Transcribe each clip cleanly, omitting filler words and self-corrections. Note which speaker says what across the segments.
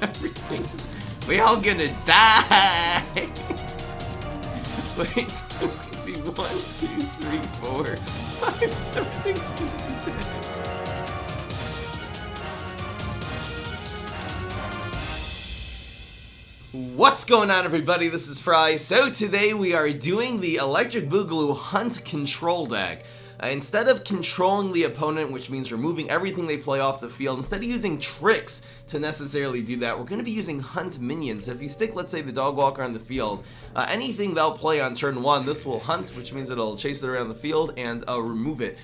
Speaker 1: everything. We all gonna die. Wait, it's gonna be 1, 2, 3, 4, 5. Everything's gonna be dead. What's going on, everybody? This is Fry. So today we are doing the Electric Boogaloo Hunt Control deck. Instead of controlling the opponent, which means removing everything they play off the field, instead of using tricks to necessarily do that, we're going to be using hunt minions. So if you stick, let's say, the dog walker on the field, anything they'll play on turn 1, this will hunt, which means it'll chase it around the field and remove it.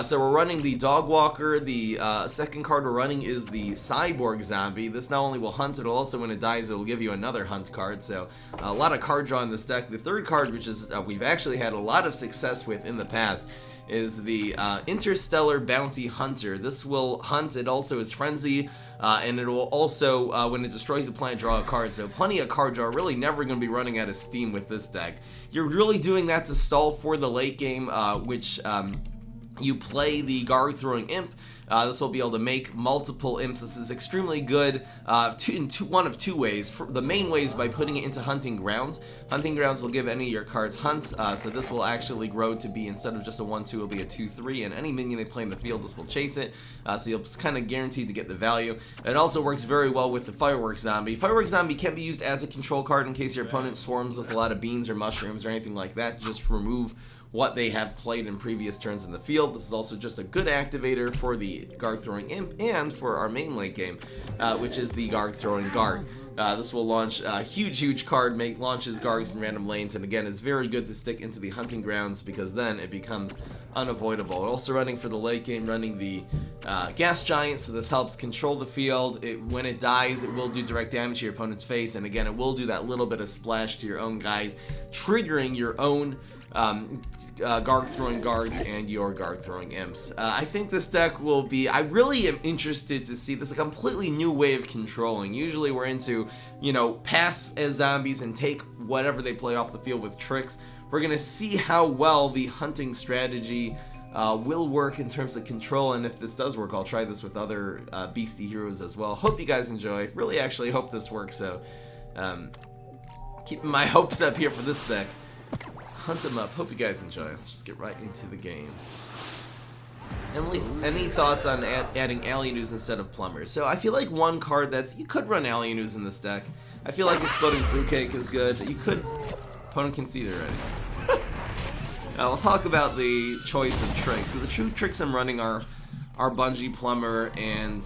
Speaker 1: So we're running the dog walker. The second card we're running is the cyborg zombie. This not only will hunt, it'll also, when it dies, it'll give you another hunt card. So a lot of card draw in this deck. The third card, which is we've actually had a lot of success with in the past, is the Interstellar Bounty Hunter. This will hunt. It also is frenzy, and it will also, when it destroys a planet, draw a card. So plenty of card draw. Really never going to be running out of steam with this deck. You're really doing that to stall for the late game, which you play the Garg Throwing Imp. This will be able to make multiple imps. This is extremely good in one of two ways. The main way is by putting it into Hunting Grounds. Hunting Grounds will give any of your cards hunt, so this will actually grow to be, instead of just a 1-2, it'll be a 2-3, and any minion they play in the field, this will chase it, so you'll kind of guaranteed to get the value. It also works very well with the Fireworks Zombie. Fireworks Zombie can be used as a control card in case your opponent swarms with a lot of beans or mushrooms or anything like that. Just remove what they have played in previous turns in the field. This is also just a good activator for the Garg Throwing Imp and for our main late game, which is the Garg Throwing Garg. This will launch a huge card, launches Gargs in random lanes, and again is very good to stick into the Hunting Grounds because then it becomes unavoidable. We're also running for the late game, running the Gas Giant, so this helps control the field. When it dies, it will do direct damage to your opponent's face, and again, it will do that little bit of splash to your own guys, triggering your own Garg Throwing Gargs and your Garg Throwing Imps. I think this deck will be, I really am interested to see this, a completely new way of controlling. Usually we're into, you know, pass as zombies and take whatever they play off the field with tricks. We're going to see how well the hunting strategy will work in terms of control, and if this does work, I'll try this with other beastie heroes as well. Hope you guys enjoy. Really actually hope this works, so keeping my hopes up here for this deck. Hunt them up. Hope you guys enjoy. Let's just get right into the games. Emily, any thoughts on adding Alienus instead of Plumbers? So I feel like one card you could run Alienus in this deck. I feel like Exploding Fruitcake is good. You could, opponent can see it already. We'll talk about the choice of tricks. So the true tricks I'm running are Bungee Plumber and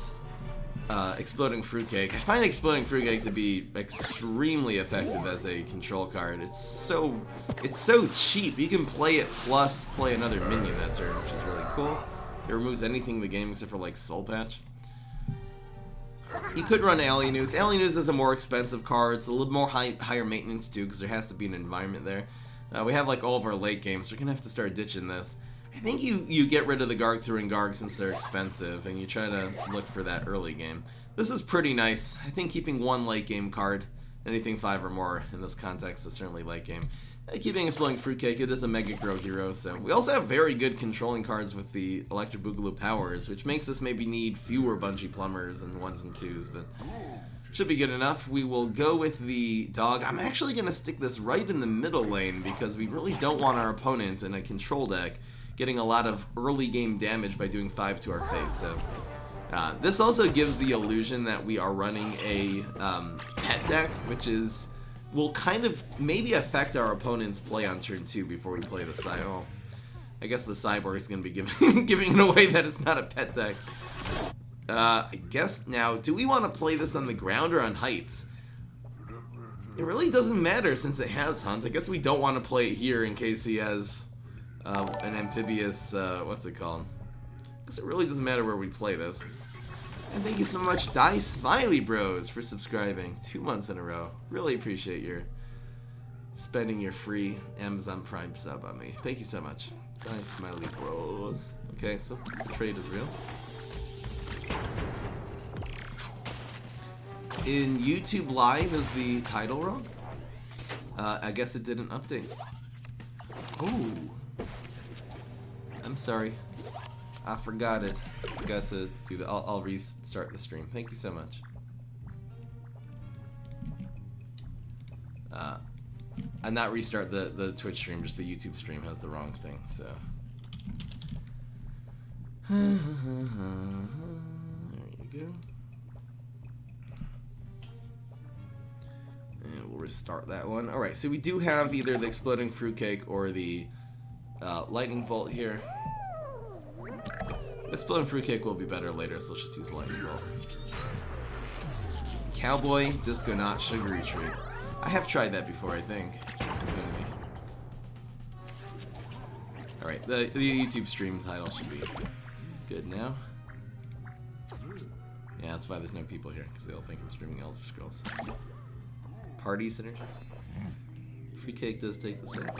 Speaker 1: Exploding Fruitcake. I find Exploding Fruitcake to be extremely effective as a control card. It's so cheap. You can play it plus play another minion that turn, which is really cool. It removes anything in the game except for like Soul Patch. You could run Alienus. Alienus is a more expensive card. It's a little more higher maintenance too, because there has to be an environment there. We have like all of our late games, so we're gonna have to start ditching this. I think you get rid of the Garg Throwing Garg since they're expensive, and you try to look for that early game. This is pretty nice. I think keeping one late game card, anything 5 or more in this context is certainly late game. Keeping Exploding Fruitcake, it is a Mega Grow hero, so we also have very good controlling cards with the Electric Boogaloo powers, which makes us maybe need fewer Bungee Plumbers and 1s and 2s, but should be good enough. We will go with the dog. I'm actually going to stick this right in the middle lane because we really don't want our opponent in a control deck getting a lot of early game damage by doing 5 to our face. So this also gives the illusion that we are running a pet deck, which will kind of maybe affect our opponent's play on turn 2 before we play the cyborg. Oh, I guess the cyborg is going to be giving it away that it's not a pet deck. I guess now, do we want to play this on the ground or on heights? It really doesn't matter since it has hunt. I guess we don't want to play it here in case he has an amphibious, what's it called? I guess it really doesn't matter where we play this. And thank you so much, Die Smiley Bros, for subscribing 2 months in a row. Really appreciate your spending your free Amazon Prime sub on me. Thank you so much. Die Smiley Bros. Okay, so the trade is real. In YouTube Live, is the title wrong? I guess it didn't update. Oh. I'm sorry. I forgot it. Forgot to do that. I'll restart the stream. Thank you so much. And not restart the Twitch stream, just the YouTube stream has the wrong thing, so. There you go. And we'll restart that one. Alright, so we do have either the exploding fruitcake or the lightning bolt here. Exploding fruitcake will be better later, so let's just use the lightning bolt. Cowboy, disco nut, sugary treat. I have tried that before, I think. Alright, the YouTube stream title should be good now. Yeah, that's why there's no people here, because they'll think I'm streaming Elder Scrolls. Party synergy? Free cake does take the same.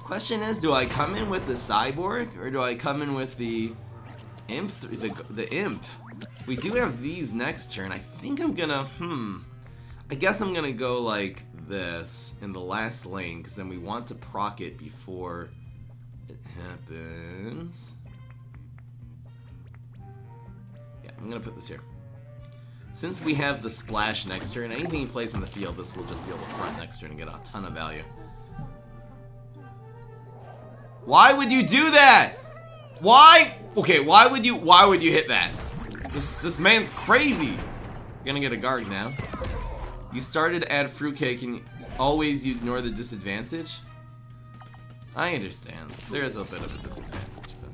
Speaker 1: Question is, do I come in with the cyborg, or do I come in with the imp? The imp. We do have these next turn. I think I'm gonna, I guess I'm gonna go like this in the last lane, because then we want to proc it before it happens. Yeah, I'm gonna put this here. Since we have the splash next turn, anything he plays on the field, this will just be able to front next turn and get a ton of value. Why would you do that? Why? Okay, why would you hit that? This man's crazy. You're gonna get a guard now. You started to add fruitcake and always you ignore the disadvantage? I understand. There is a bit of a disadvantage, but...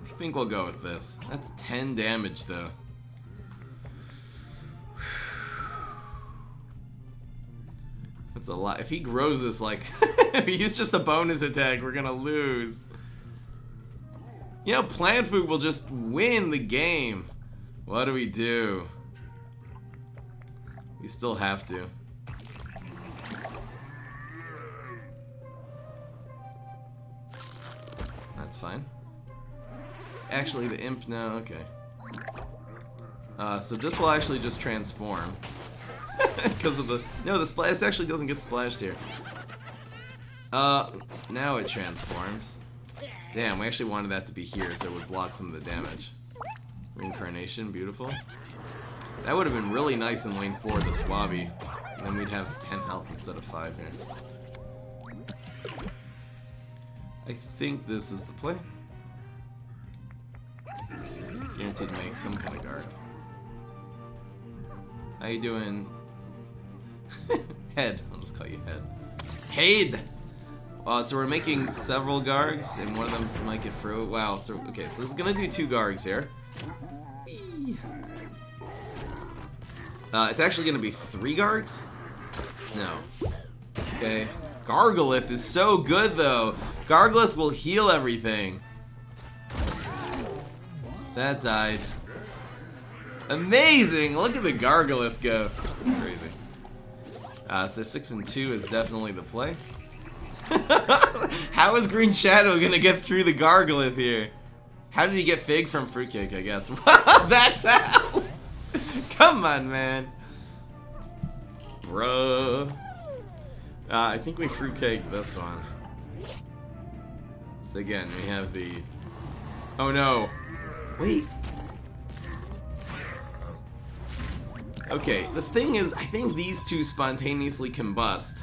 Speaker 1: I think we'll go with this. That's 10 damage though. That's a lot. If he grows this like, if he used just a bonus attack, we're gonna lose. You know, plant food will just win the game. What do we do? We still have to. That's fine. Actually, the imp now, okay. So this will actually just transform. Because of the... No, the splash... This actually doesn't get splashed here. Now it transforms. Damn, we actually wanted that to be here so it would block some of the damage. Reincarnation, beautiful. That would have been really nice in lane 4, the Swabby. And then we'd have 10 health instead of 5 here. I think this is the play. Guaranteed to make some kind of guard. How you doing? Head. I'll just call you Head. Head! So we're making several Gargs, and one of them might get through. Wow, so, okay, so this is gonna do 2 Gargs here. It's actually gonna be 3 Gargs? No. Okay. Gargolith is so good, though. Gargolith will heal everything. That died. Amazing! Look at the Gargolith go. Crazy. So 6 and 2 is definitely the play. How is Green Shadow gonna get through the Gargolith here? How did he get Fig from Fruitcake, I guess? That's how! Come on, man. Bruh. I think we Fruitcake this one. So again, we have the... Oh no. Wait. Okay, the thing is, I think these two spontaneously combust.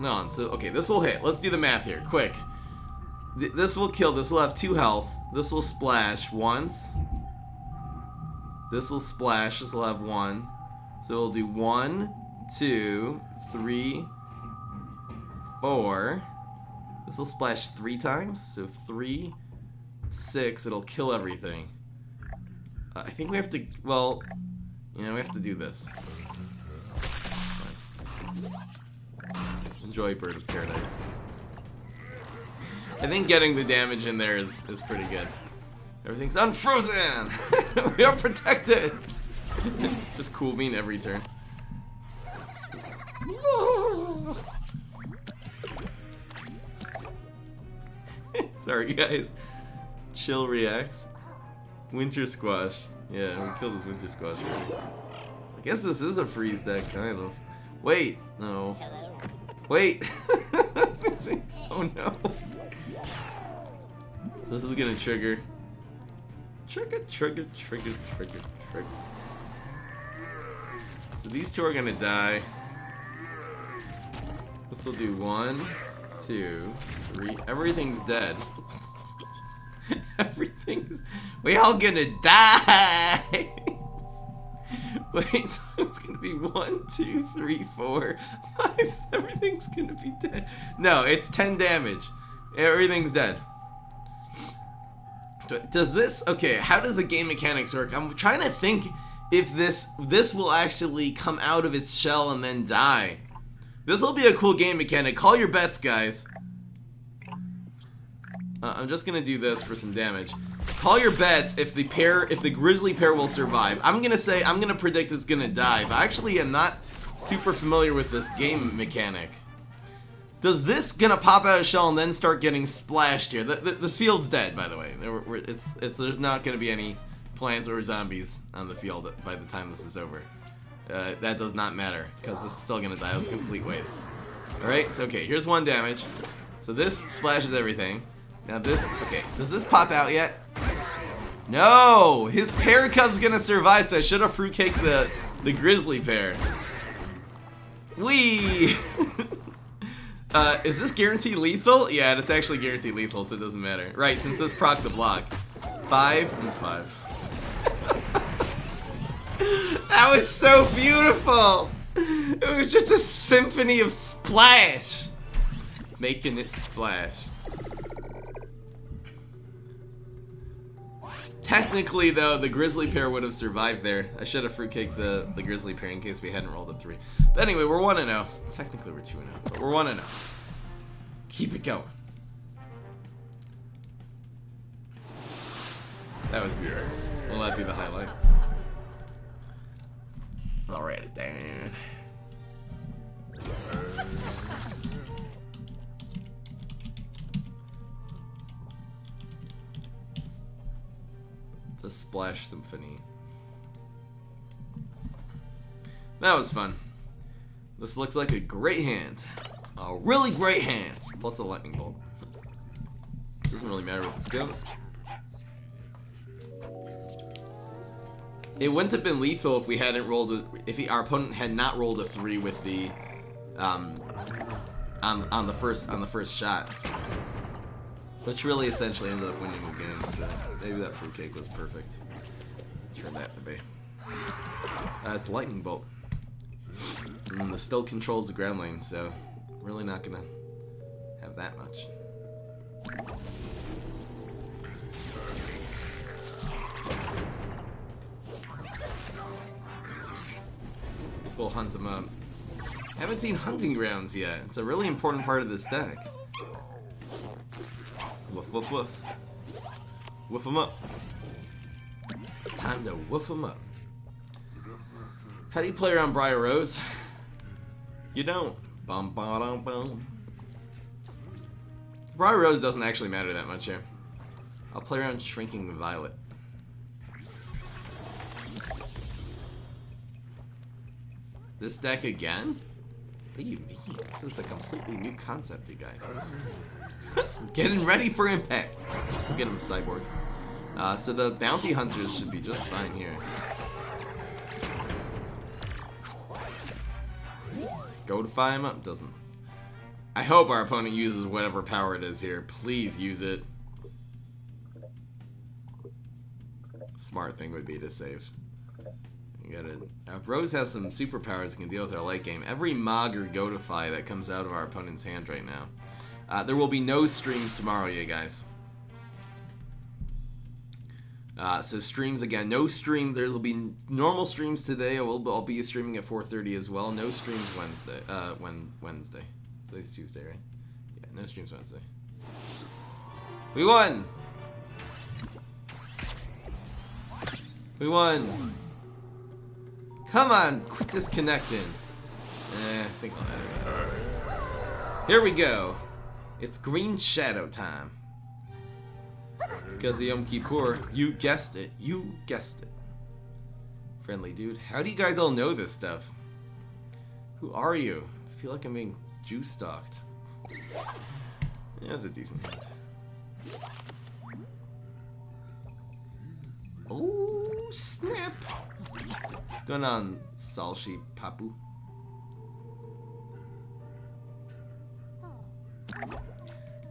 Speaker 1: No, so, okay, this will hit. Let's do the math here, quick. This will kill, this will have 2 health. This will splash once. This will splash, this will have 1. So we'll do 1, 2, 3, 4. This will splash 3 times, so 3, 6, it'll kill everything. I think we have to, well, you know, we have to do this. Enjoy Bird of Paradise. I think getting the damage in there is pretty good. Everything's unfrozen! We are protected! Just cool bean every turn. Sorry guys. Chill reacts. Winter Squash. Yeah, we killed this Winter Squash. I guess this is a freeze deck, kind of. Wait, no. Wait! Oh no. So this is gonna trigger. Trigger. So these two are gonna die. This will do 1, 2, 3. Everything's dead. We all gonna die. Wait, so it's gonna be 1, 2, 3, 4, 5. Everything's gonna be dead. No, it's 10 damage. Everything's dead. Does this? Okay, how does the game mechanics work? I'm trying to think if this will actually come out of its shell and then die. This will be a cool game mechanic. Call your bets, guys. I'm just gonna do this for some damage. Call your bets if the grizzly pair will survive. I'm gonna predict it's gonna die, but actually I'm not super familiar with this game mechanic. Does this gonna pop out of shell and then start getting splashed here? The field's dead, by the way. There's not gonna be any plants or zombies on the field by the time this is over. That does not matter, because this is still gonna die. It was a complete waste. Alright, so okay, here's 1 damage. So this splashes everything. Now this, okay, does this pop out yet? No! His pair cub's gonna survive, so I should have fruitcaked the grizzly pair. Whee! Is this guaranteed lethal? Yeah, it's actually guaranteed lethal, so it doesn't matter. Right, since this proc the block. 5 and 5. That was so beautiful! It was just a symphony of splash! Making it splash. Technically, though, the grizzly pair would have survived there. I should have fruitcaked the grizzly pair in case we hadn't rolled a 3. But anyway, we're 1-0. Technically, we're 2-0, but we're 1-0. Keep it going. That was beautiful. Will that be the highlight? I'll write it down. The Splash Symphony. That was fun. This looks like a great hand. A really great hand. Plus a lightning bolt. Doesn't really matter what this goes. It wouldn't have been lethal if we hadn't rolled our opponent had not rolled a 3 with the on the first shot. Which really essentially ended up winning the game. So maybe that fruitcake was perfect. Turn that to be. It's lightning bolt. And this still controls the ground lane, so really not gonna have that much. We'll hunt them up. I haven't seen hunting grounds yet. It's a really important part of this deck. Woof, woof, woof. Woof them up. It's time to woof them up. How do you play around Briar Rose? You don't. Bum, bum, bum, bum. Briar Rose doesn't actually matter that much here. I'll play around Shrinking Violet. This deck again? What do you mean? This is a completely new concept, you guys. Getting ready for impact. We'll get him Cyborg. So the bounty hunters should be just fine here. Go to fire him up? Doesn't. I hope our opponent uses whatever power it is here. Please use it. Smart thing would be to save. If Rose has some superpowers that can deal with our late game, every Mog or Godify that comes out of our opponent's hand right now. There will be no streams tomorrow, you guys. So streams again, no streams. There will be normal streams today. I'll be streaming at 4:30 as well. No streams Wednesday. Wednesday. Today's Tuesday, right? Yeah, no streams Wednesday. We won. We won. Come on, quit disconnecting. I think I'll edit that. Here we go. It's Green Shadow time. Because of Yom Kippur, you guessed it. You guessed it. Friendly dude. How do you guys all know this stuff? Who are you? I feel like I'm being Jew-stalked. Yeah, that's a decent hand. Oh, snap. What's going on, Salshi Papu?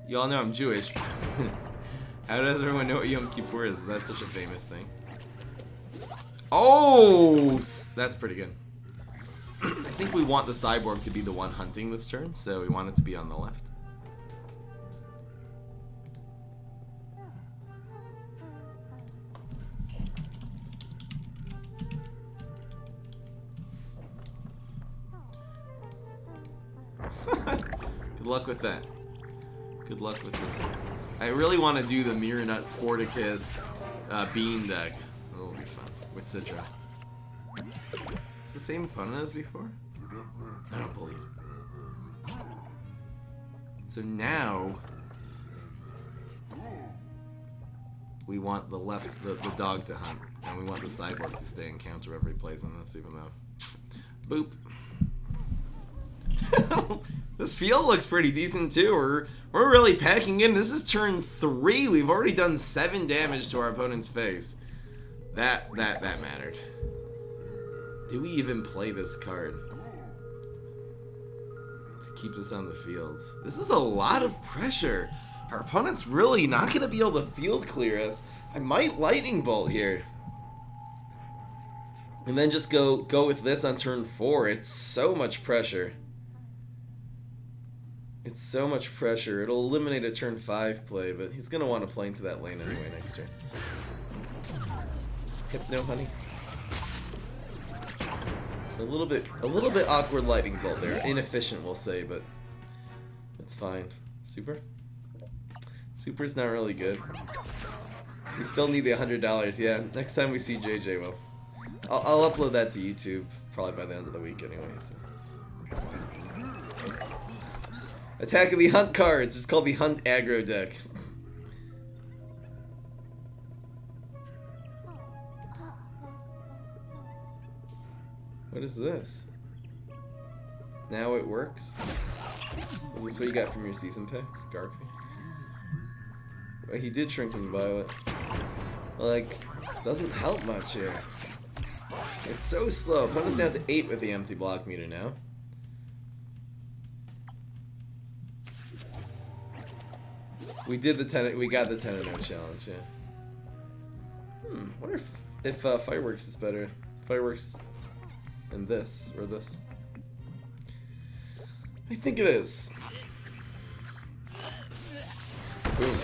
Speaker 1: You all know I'm Jewish. How does everyone know what Yom Kippur is? That's such a famous thing. Oh, that's pretty good. I think we want the cyborg to be the one hunting this turn, so we want it to be on the left. Good luck with that. Good luck with this. I really want to do the Mirror Nut Sporticus Bean deck. That'll be fun. With Citra. It's the same opponent as before? I don't believe it. So now we want the the dog to hunt, and we want the cyborg to stay in counter wherever he plays on this, even though boop. This field looks pretty decent too. We're really packing in. This is turn 3. We've already done 7 damage to our opponent's face. That mattered. Do we even play this card to keep us on the field? This is a lot of pressure. Our opponent's really not going to be able to field clear us. I might Lightning Bolt here. And then just go with this on turn 4. It's so much pressure. It's so much pressure. It'll eliminate a turn 5 play, but he's going to want to play into that lane anyway next turn. Hypno, honey. A little bit awkward Lightning Bolt there. Inefficient, we'll say, but it's fine. Super? Super's not really good. We still need the $100. Yeah, next time we see JJ, well, I'll upload that to YouTube probably by the end of the week anyways. Attack of the Hunt cards. It's called the Hunt aggro deck. What is this? Now it works? Is this what you got from your season packs, Garfield? Well, he did Shrinking Violet. Like, doesn't help much here. It's so slow. Opponent's down to 8 with the empty block meter now. We did we got the 10-0 challenge, yeah. Wonder if Fireworks is better. Fireworks and this, or this. I think it is. Boom.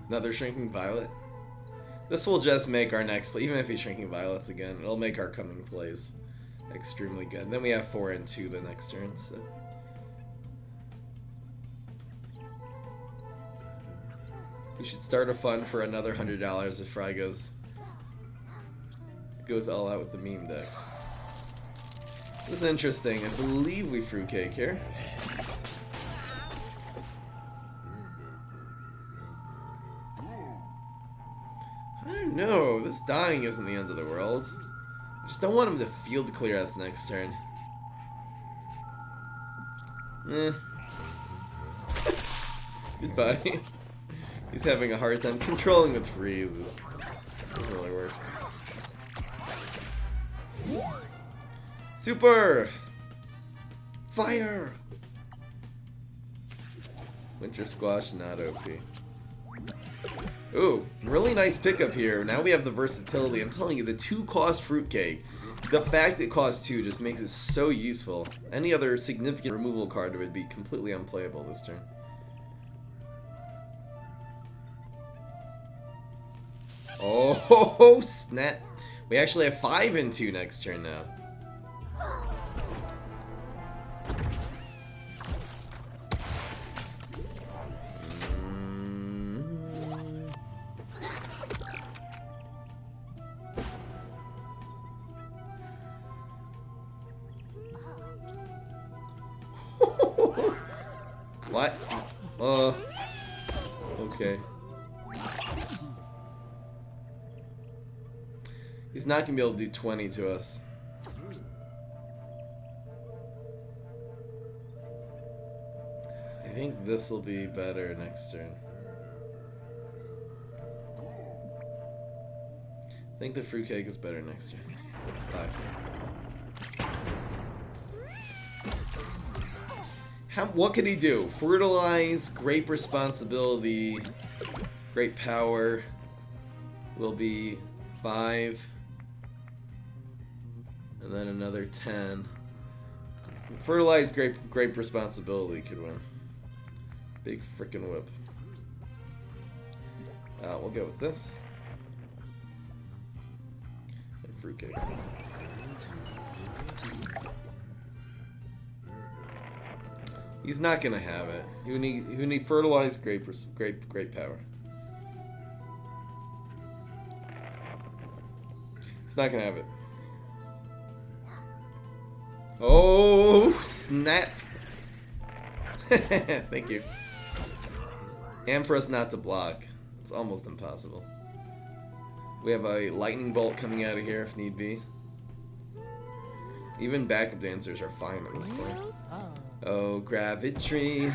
Speaker 1: Another Shrinking Violet. This will just make our next play, even if he's Shrinking Violets again, it'll make our coming plays extremely good. And then we have 4 and 2 the next turn, so. We should start a fund for another $100 if Fry goes all out with the meme decks. This is interesting. I believe we fruitcake here. I don't know. This dying isn't the end of the world. I just don't want him to field clear us next turn. Goodbye. He's having a hard time controlling with freezes. Doesn't really work. Super! Fire! Winter Squash, not OP. Ooh, really nice pickup here. Now we have the versatility. I'm telling you, the 2-cost fruitcake. The fact it costs 2 just makes it so useful. Any other significant removal card would be completely unplayable this turn. Oh, snap. We actually have 5 and 2 next turn now. What? Okay. He's not gonna be able to do 20 to us. I think this will be better next turn. I think the fruitcake is better next turn. With 5. What could he do? Fertilize, Great Responsibility, Great Power will be 5. And then another 10. Fertilize, Great Responsibility could win. Big frickin' whip. We'll go with this. And fruitcake. He's not gonna have it. He would need fertilize, great power. He's not gonna have it. Oh snap! Thank you. And for us not to block, it's almost impossible. We have a lightning bolt coming out of here if need be. Even backup dancers are fine at this point. Oh, Gravitry.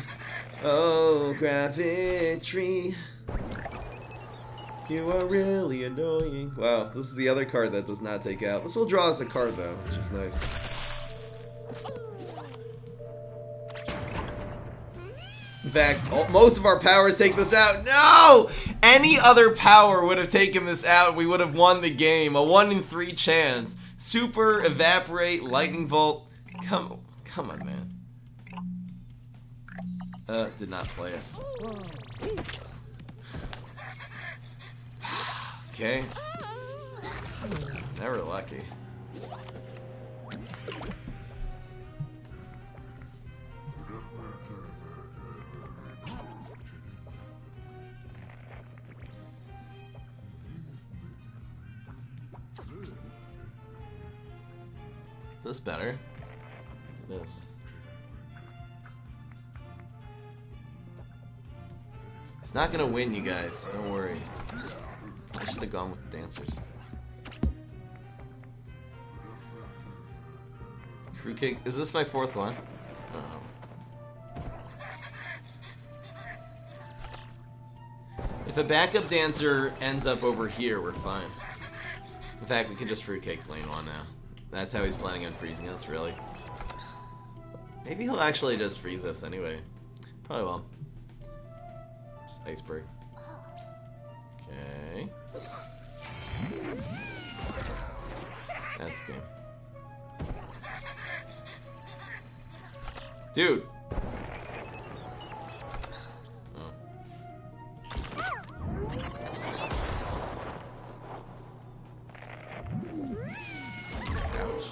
Speaker 1: Oh, Gravitry. You are really annoying. Wow, this is the other card that does not take out. This will draw us a card, though, which is nice. In fact, most of our powers take this out. No! Any other power would have taken this out. We would have won the game. A 1 in 3 chance. Super, Evaporate, Lightning Bolt. Come on, man. Did not play it. Okay. Never lucky. This better. It is. It's not gonna win, you guys. Don't worry. I should have gone with the dancers. Fruitcake. Is this my 4th one? Oh. If a backup dancer ends up over here, we're fine. In fact, we can just fruitcake lane 1 now. That's how he's planning on freezing us, really. Maybe he'll actually just freeze us anyway. Probably will. Just iceberg. Okay. That's game. Dude! Oh. Ouch.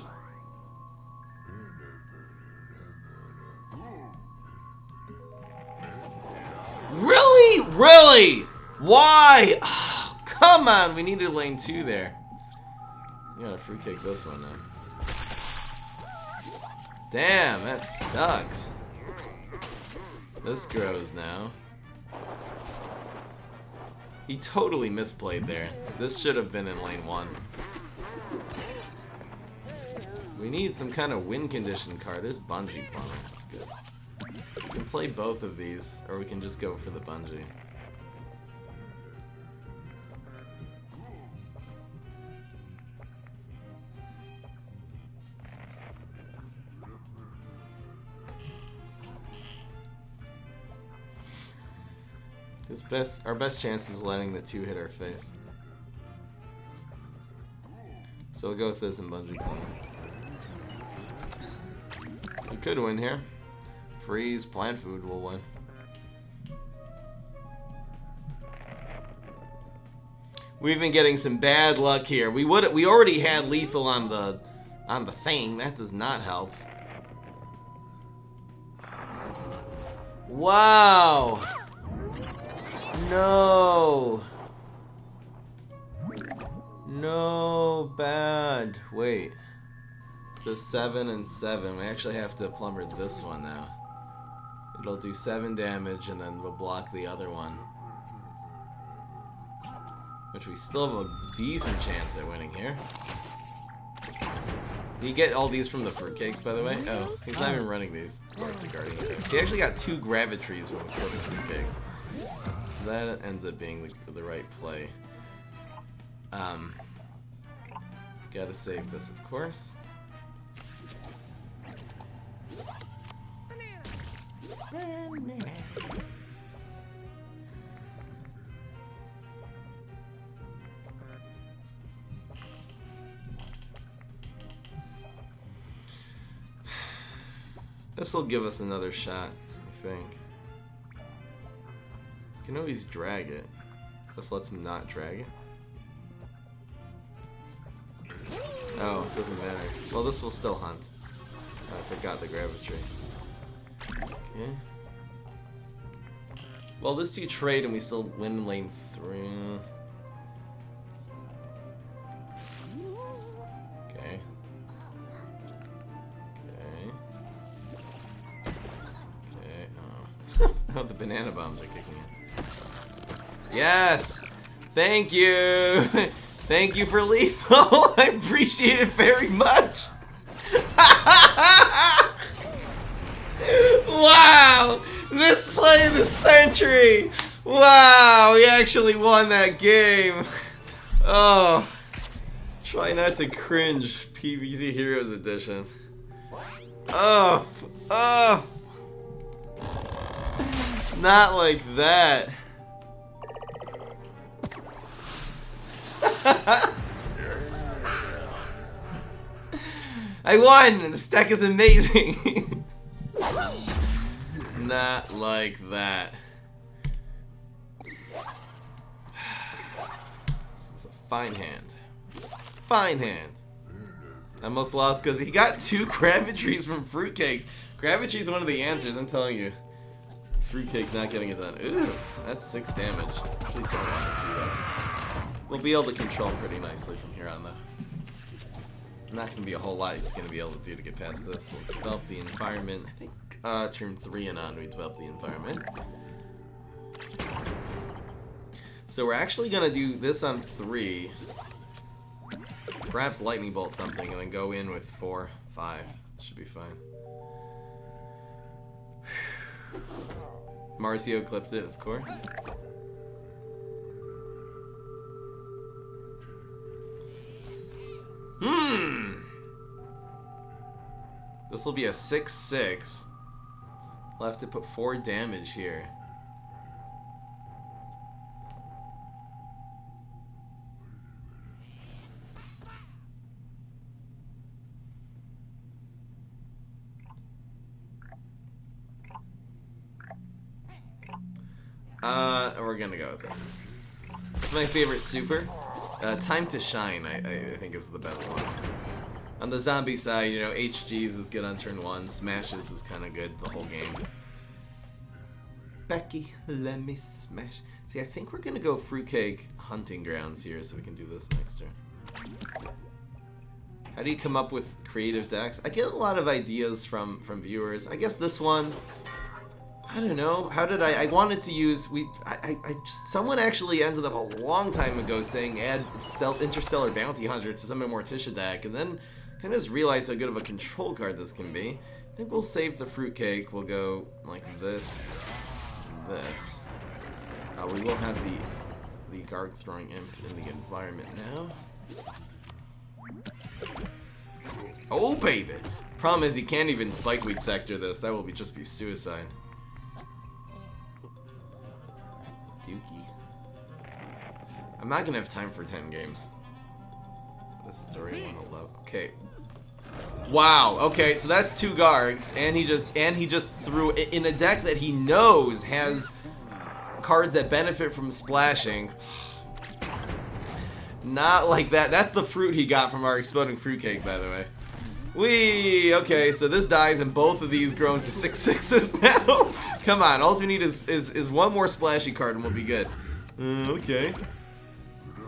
Speaker 1: Really? Really? Why? Oh, come on, we needed lane 2 there. You gotta fruitcake this one now. Damn, that sucks. This grows now. He totally misplayed there. This should have been in lane 1. We need some kind of win condition card. There's Bungee Plumber. That's good. We can play both of these, or we can just go for the Bungee. Our best chance is letting the 2 hit our face. So we'll go with this and Bungee Plumber. We could win here. Freeze, plant food will win. We've been getting some bad luck here. We already had lethal on the thing. That does not help. Wow. No. No, bad. Wait. So 7 and 7. We actually have to plumber this one now. It'll do 7 damage and then we'll block the other one. Which we still have a decent chance at winning here. You get all these from the fruitcakes, by the way. Oh, he's not even running these. Of course, the guardian. He actually got 2 gravitries from exploding fruitcakes. So that ends up being the right play. Gotta save this, of course. This will give us another shot, I think. You can always drag it. This lets him not drag it. Oh, it doesn't matter. Well, this will still hunt. I forgot the gravity. Okay. Well, this 2 trade and we still win lane 3. Okay. Okay. Oh. Oh, the banana bombs are kicking in. Yes! Thank you! Thank you for lethal! I appreciate it very much! Wow! This play of the century! Wow! We actually won that game! Oh. Try not to cringe, PvZ Heroes Edition. Oh. Oh. Not like that. I won! This deck is amazing! Not like that. This is a fine hand. Fine hand. I almost lost because he got 2 gravitries from fruitcakes. Gravitry is one of the answers, I'm telling you. Fruitcake not getting it done. Ooh, that's 6 damage. Actually don't want to see that. We'll be able to control him pretty nicely from here on, though. Not going to be a whole lot he's going to be able to do to get past this. We'll develop the environment. I think turn 3 and on we develop the environment. So we're actually going to do this on 3. Perhaps lightning bolt something and then go in with 4, 5. Should be fine. Marcio clipped it, of course. This will be a 6/6. We'll have to put 4 damage here. We're gonna go with this. It's my favorite super. Time to Shine, I think, is the best one. On the zombie side, you know, HGs is good on turn 1. Smashes is kind of good the whole game. Becky, let me smash. See, I think we're gonna go Fruitcake Hunting Grounds here so we can do this next turn. How do you come up with creative decks? I get a lot of ideas from viewers. I guess this one, I don't know. How did I wanted to use, someone actually ended up a long time ago saying add Interstellar Bounty Hunter to some Morticia deck, and then kind of just realized how good of a control card this can be. I think we'll save the Fruitcake. We'll go like this, and this. We will have the Garg Throwing Imp in the environment now. Oh baby! Problem is he can't even Spikeweed Sector this. That will just be suicide. Dookie. I'm not gonna have time for 10 games. This is already 111. Okay. Wow. Okay, so that's 2 Gargs, and he just threw it in a deck that he knows has cards that benefit from splashing. Not like that. That's the fruit he got from our exploding fruitcake, by the way. Whee! Okay, so this dies, and both of these grow into 6/6s now. Come on, all we need is one more splashy card, and we'll be good. Okay.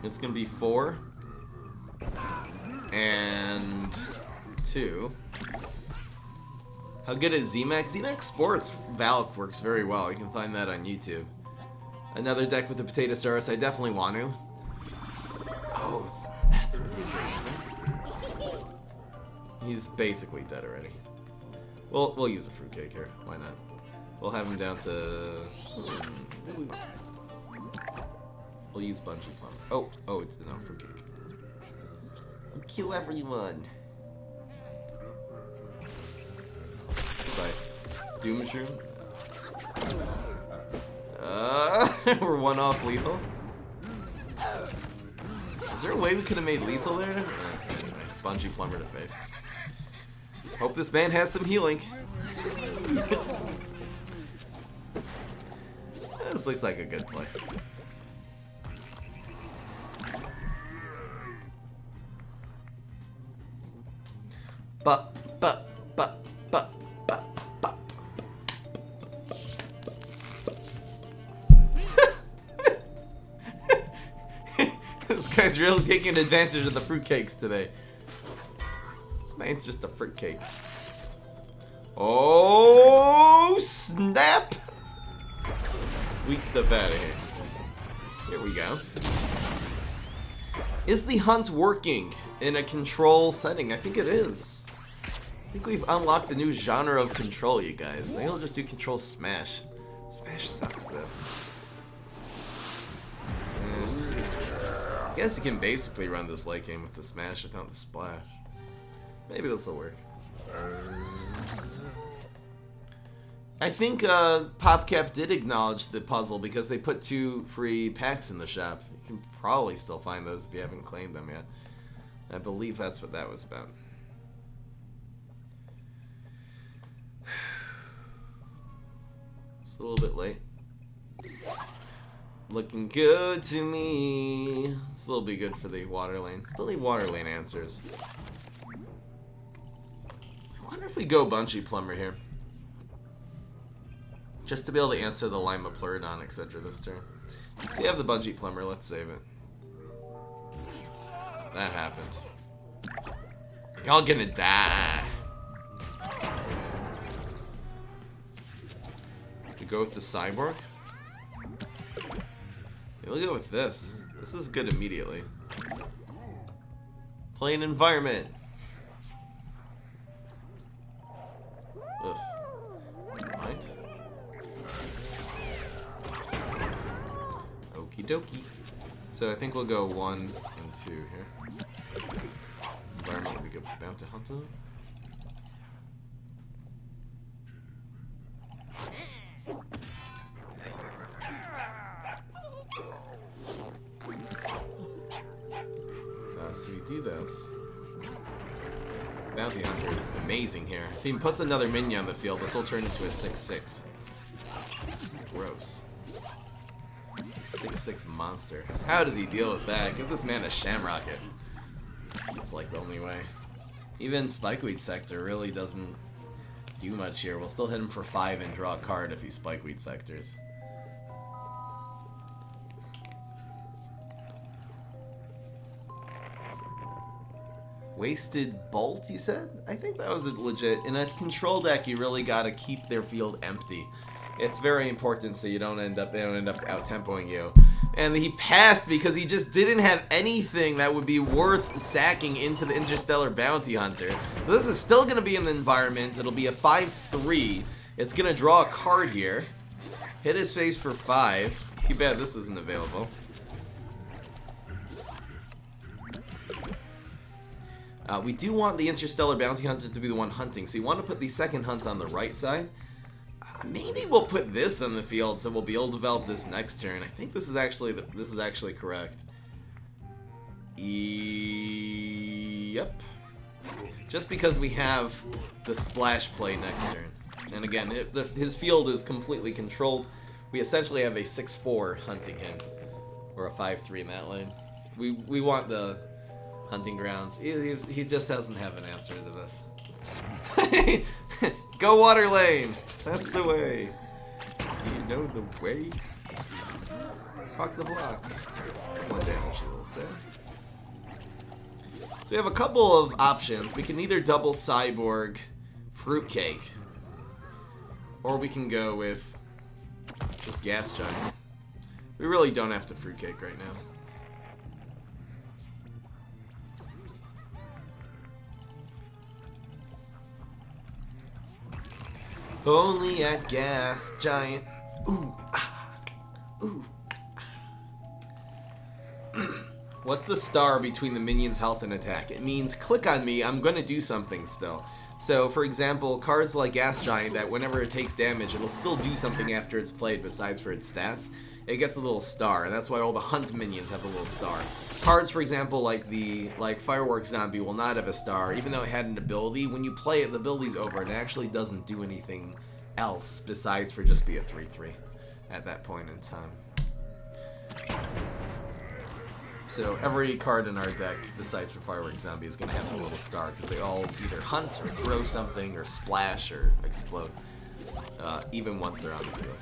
Speaker 1: It's gonna be 4 and 2. How good is ZMAX? ZMAX Sports Valk works very well. You can find that on YouTube. Another deck with the Potatosaurus. I definitely want to. Oh, that's really good. He's basically dead already. We'll use a fruitcake here. Why not? We'll have him down to... We'll use bungee plum. Oh, it's no fruitcake. Kill everyone. Bye. Doom mushroom. We're one off lethal. Is there a way we could have made lethal there? Anyway, bungee plumber to face. Hope this man has some healing. This looks like a good play. But. This guy's really taking advantage of the fruitcakes today. This man's just a fruitcake. Oh, snap! Weak stuff out of here. Here we go. Is the hunt working in a control setting? I think it is. I think we've unlocked a new genre of control, you guys. Maybe we'll just do control smash. Smash sucks, though. I guess you can basically run this late game with the smash without the splash. Maybe this will work. I think PopCap did acknowledge the puzzle because they put 2 free packs in the shop. You can probably still find those if you haven't claimed them yet. I believe that's what that was about. It's a little bit late. Looking good to me. This will be good for the water lane. Still need water lane answers. I wonder if we go bungee plumber here. Just to be able to answer the Lima Pleurodon, etc. this turn. If we have the bungee plumber, let's save it. That happened. Y'all gonna die. We go with the cyborg. We'll go with this. This is good immediately. Plain environment. Ugh. Right. Okie dokie. So I think we'll go 1 and 2 here. Environment, we go bounty hunter. So we do this. Bounty Hunter is amazing here. If he puts another minion on the field, this will turn into a 6/6. Gross. 6/6 monster. How does he deal with that? Give this man a Shamrocket. It's like the only way. Even Spikeweed Sector really doesn't do much here. We'll still hit him for 5 and draw a card if he Spikeweed Sectors. Wasted Bolt, you said? I think that was legit. In a control deck, you really gotta keep their field empty. It's very important so they don't end up out-tempoing you. And he passed because he just didn't have anything that would be worth sacking into the Interstellar Bounty Hunter. So this is still gonna be in the environment. It'll be a 5/3. It's gonna draw a card here. Hit his face for 5. Too bad this isn't available. We do want the Interstellar Bounty Hunter to be the one hunting, so you want to put the second hunt on the right side. Maybe we'll put this on the field, so we'll be able to develop this next turn. I think this is actually correct. Yep. Just because we have the splash play next turn, and again, his field is completely controlled. We essentially have a 6/4 hunting him, or a 5/3 in that lane. We want the hunting grounds. He just doesn't have an answer to this. Go water lane! That's the way. Do you know the way? Talk the block. 1 damage, you will say. So we have a couple of options. We can either double Cyborg Fruitcake, or we can go with just Gas Giant. We really don't have to Fruitcake right now. Only a gas giant. Ooh, ah, ooh. What's the star between the minion's health and attack? It means click on me, I'm gonna do something still. So, for example, cards like Gas Giant, that whenever it takes damage, it'll still do something after it's played besides for its stats. It gets a little star, and that's why all the Hunt minions have a little star. Cards, for example, like Fireworks Zombie will not have a star, even though it had an ability. When you play it, the ability's over, and it actually doesn't do anything else besides for just be a 3/3 at that point in time. So every card in our deck, besides for Fireworks Zombie, is going to have a little star, because they all either hunt or throw something or splash or explode, even once they're on the field.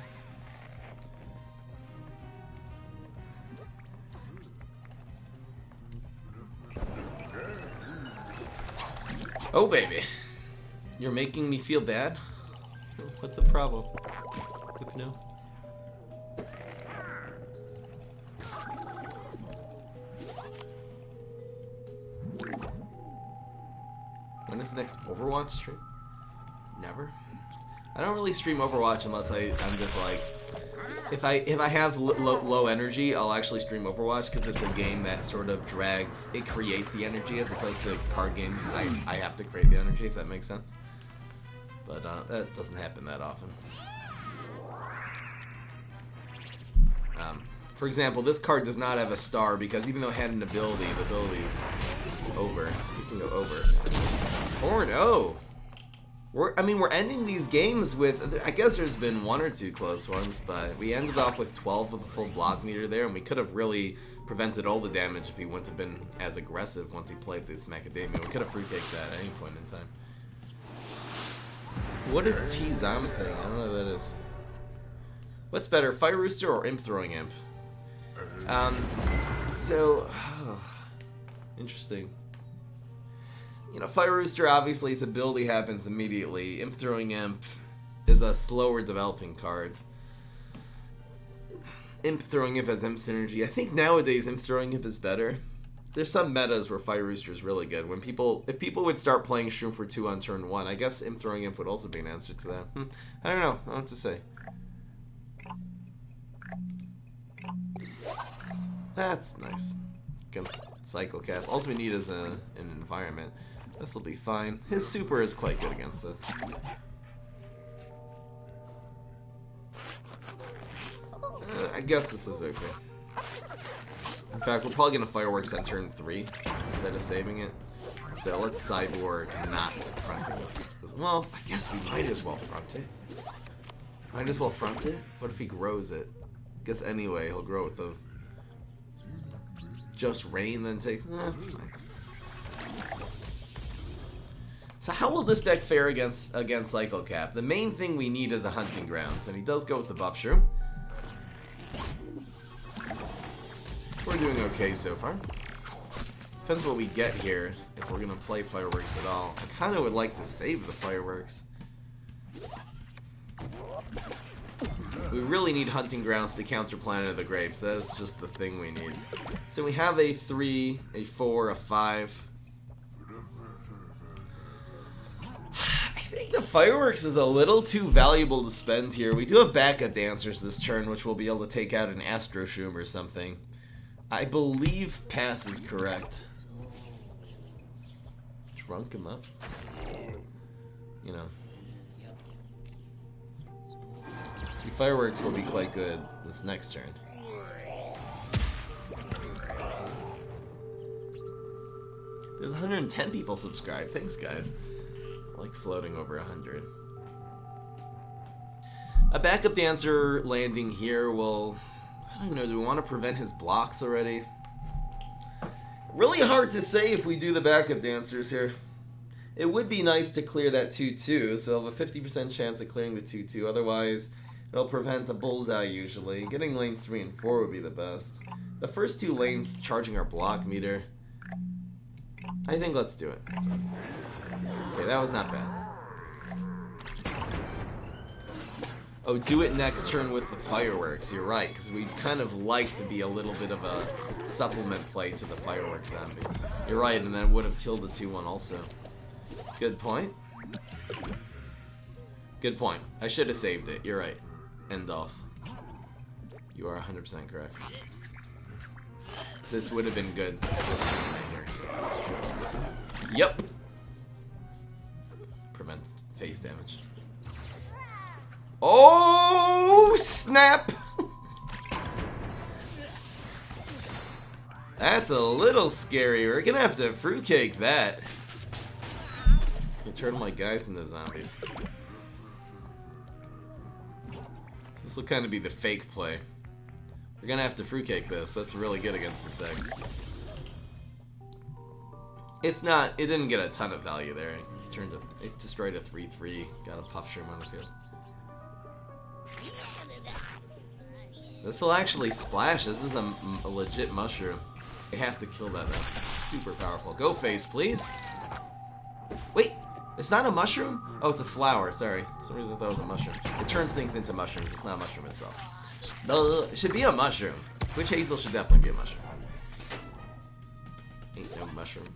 Speaker 1: Oh baby, you're making me feel bad? What's the problem? Hypno? When is the next Overwatch stream? Never. I don't really stream Overwatch unless I'm just like, if I have low energy, I'll actually stream Overwatch, because it's a game that sort of drags, it creates the energy, as opposed to card games I have to create the energy, if that makes sense. But that doesn't happen that often. For example, this card does not have a star, because even though it had an ability, the ability's over. Speaking of over, 4-0. We're ending these games with, I guess there's been 1 or 2 close ones, but we ended off with 12 with a full block meter there, and we could have really prevented all the damage if he wouldn't have been as aggressive once he played this Macadamia. We could have free kicked that at any point in time. What is T-Zom thing? I don't know what that is. What's better, Fire Rooster or Imp Throwing Imp? Interesting. You know, Fire Rooster, obviously, its ability happens immediately. Imp Throwing Imp is a slower developing card. Imp Throwing Imp has Imp Synergy. I think nowadays Imp Throwing Imp is better. There's some metas where Fire Rooster is really good. If people would start playing Shroom for 2 on turn 1, I guess Imp Throwing Imp would also be an answer to that. I don't know. I don't know what to say. That's nice. Against Cycle Cap. All we need is an environment. This will be fine. His super is quite good against this. I guess this is okay. In fact, we're probably going to Fireworks on turn 3 instead of saving it. So let's Cyborg not fronting this. Well, I guess we might as well front it. Might as well front it? What if he grows it? I guess anyway, he'll grow it with the just rain, then takes. That's fine. So how will this deck fare against Cycle Cap? The main thing we need is a Hunting Grounds, and he does go with the Buff Shroom. We're doing okay so far. Depends what we get here, if we're gonna play Fireworks at all. I kinda would like to save the Fireworks. We really need Hunting Grounds to counter Planet of the Grapes. That is just the thing we need. So we have a 3, a 4, a 5. I think the Fireworks is a little too valuable to spend here. We do have backup dancers this turn, which we'll be able to take out an Astro Shroom or something. I believe pass is correct. Shrunk him up. You know. The Fireworks will be quite good this next turn. There's 110 people subscribed. Thanks, guys. I like floating over 100. A backup dancer landing here will... I don't know, do we want to prevent his blocks already? Really hard to say if we do the backup dancers here. It would be nice to clear that 2-2, so I'll have a 50% chance of clearing the 2-2. Otherwise, it'll prevent a bullseye usually. Getting lanes 3 and 4 would be the best. The first 2 lanes charging our block meter. I think let's do it. Okay, that was not bad. Oh, do it next turn with the Fireworks. You're right, because we'd kind of like to be a little bit of a supplement play to the Fireworks Zombie. You're right, and that would have killed the 2-1 also. Good point. Good point. I should have saved it. You're right. End off. You are 100% correct. This would have been good at this time right here. Yep. Prevent face damage. Oh, snap! That's a little scary. We're gonna have to fruitcake that. You turn my guys into zombies. This will kind of be the fake play. We're gonna have to fruitcake this. That's really good against this deck. It's not. It didn't get a ton of value there. It destroyed a 3/3. Got a puff shroom on the field. This will actually splash. This is a legit mushroom. You have to kill that though. Super powerful. Go face, please. Wait, it's not a mushroom? Oh, it's a flower. Sorry. For some reason I thought it was a mushroom. It turns things into mushrooms. It's not a mushroom itself. It should be a mushroom. Witch Hazel should definitely be a mushroom. Ain't no mushroom.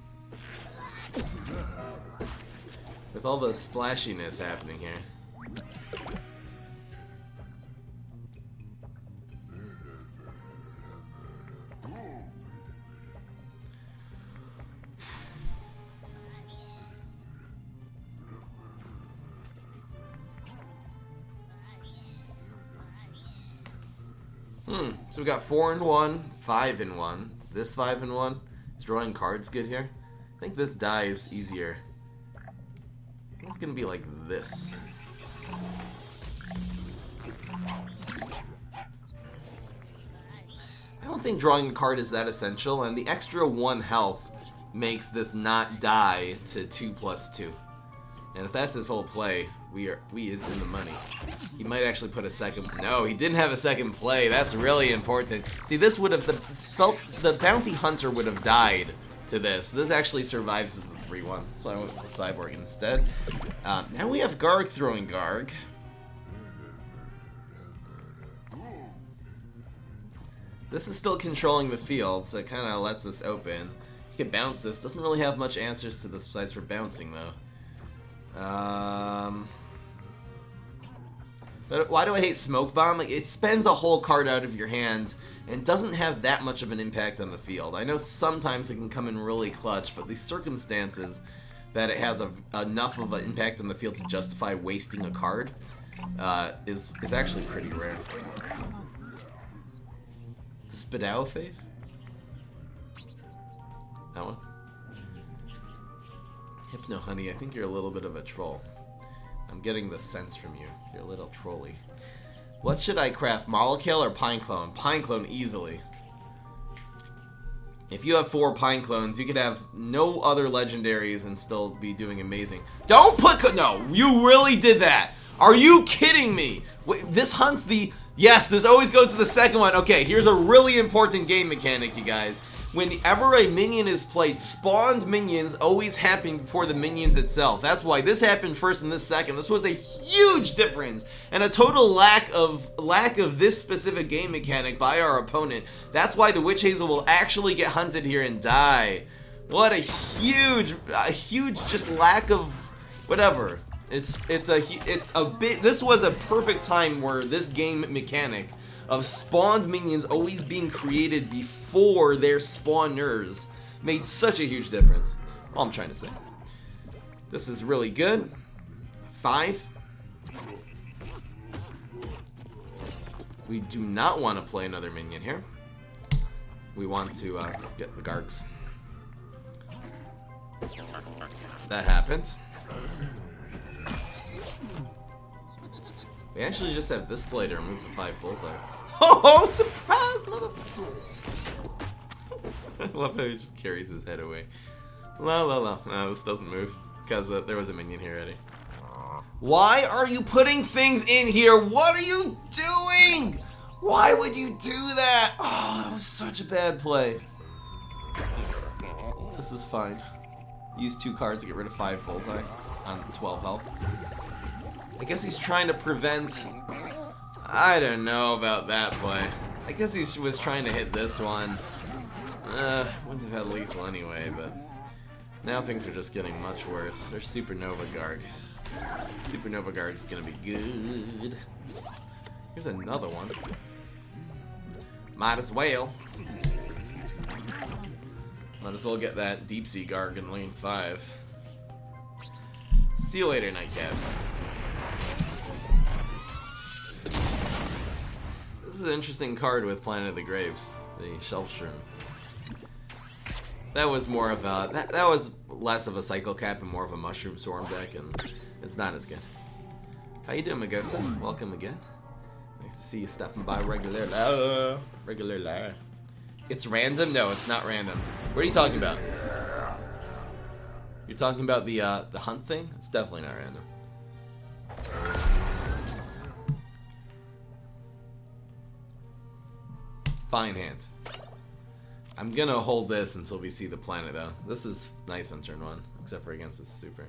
Speaker 1: With all the splashiness happening here. So we got 4 and 1, 5 and 1. This 5 and 1. Is drawing cards good here? I think this die is easier. I think it's gonna be like this. I don't think drawing a card is that essential, and the extra 1 health makes this not die to 2+2. And if that's his whole play, we is in the money. He might actually put a second. No, he didn't have a second play. That's really important. See, this would have the bounty hunter would have died to this. This actually survives as the 3/1. So I went with the cyborg instead. Now we have Garg throwing Garg. This is still controlling the field, so it kind of lets us open. He can bounce this. Doesn't really have much answers to this besides for bouncing though. But why do I hate Smoke Bomb? Like, it spends a whole card out of your hand and doesn't have that much of an impact on the field. I know sometimes it can come in really clutch, but the circumstances that it has enough of an impact on the field to justify wasting a card is actually pretty rare. The Spadao face? That one? Hypno Honey, I think you're a little bit of a troll. I'm getting the sense from you. You're a little trolly. What should I craft? Molekale or Pine Clone? Pine Clone easily. If you have 4 Pine Clones, you could have no other legendaries and still be doing amazing. Don't put... No, you really did that. Are you kidding me? Wait, this hunts the... Yes, this always goes to the second one. Okay, here's a really important game mechanic, you guys. Whenever a minion is played, spawned minions always happen before the minions itself. That's why this happened first and this second. This was a huge difference and a total lack of this specific game mechanic by our opponent. That's why the Witch Hazel will actually get hunted here and die. What a huge just lack of whatever. It's a bit. This was a perfect time where this game mechanic of spawned minions always being created before their spawners made such a huge difference. All I'm trying to say. This is really good. 5. We do not want to play another minion here. We want to get the Gargs. That happened. We actually just have this play to remove the 5 bullseye. Oh, surprise, motherfucker! I love how he just carries his head away. La la la. No, this doesn't move because there was a minion here already. Why are you putting things in here? What are you doing? Why would you do that? Oh, that was such a bad play. This is fine. Use 2 cards to get rid of 5 bullseye on 12 health. I guess he's trying to prevent... I don't know about that play. I guess he was trying to hit this one. Wouldn't have had lethal anyway, but... Now things are just getting much worse. There's Supernova Garg. Supernova Guard is gonna be good. Here's another one. Might as well. Might as well get that Deep Sea Garg in lane 5. See you later, Nightcap. This is an interesting card with Planet of the Graves, the Shelf Shroom. That was more of a that was less of a Cycle Cap and more of a Mushroom Swarm deck, and it's not as good. How you doing, Magosa? Welcome again. Nice to see you stopping by regularly. Regularly. It's random? No, it's not random. What are you talking about? You're talking about the hunt thing? It's definitely not random. Fine hand. I'm gonna hold this until we see the planet, though. This is nice on turn 1, except for against this super.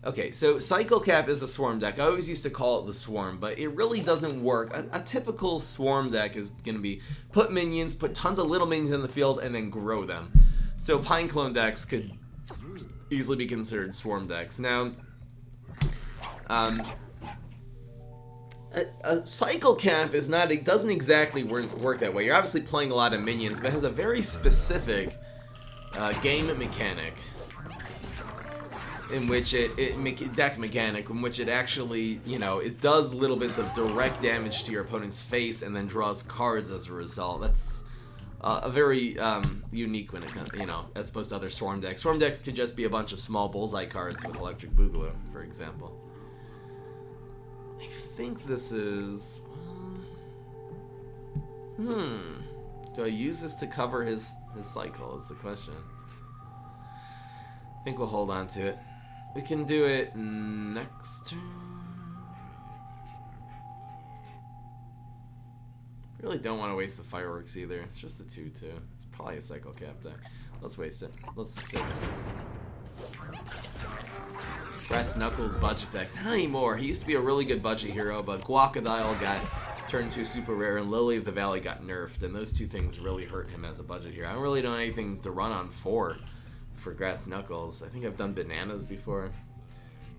Speaker 1: Okay, so Cycle Cap is a Swarm deck. I always used to call it the Swarm, but it really doesn't work. A typical Swarm deck is going to be put minions, put tons of little minions in the field, and then grow them. So Pine Clone decks could easily be considered Swarm decks. Now, a Cycle Cap is not, it doesn't exactly work that way. You're obviously playing a lot of minions, but it has a very specific game mechanic. In which deck mechanic, in which it actually, you know, it does little bits of direct damage to your opponent's face and then draws cards as a result. That's a very unique when it comes, you know, as opposed to other Swarm decks. Swarm decks could just be a bunch of small bullseye cards with Electric Boogaloo, for example. I think this is... Do I use this to cover his cycle is the question. I think we'll hold on to it. We can do it next turn. Really don't want to waste the fireworks either. It's just a 2/2. It's probably a Cycle Cap deck. Let's waste it. Let's save it. Brass Knuckles budget deck. Not anymore. He used to be a really good budget hero, but Guacodile got turned to super rare and Lily of the Valley got nerfed, and those two things really hurt him as a budget hero. I don't really know anything to run on for Grass Knuckles. I think I've done Bananas before.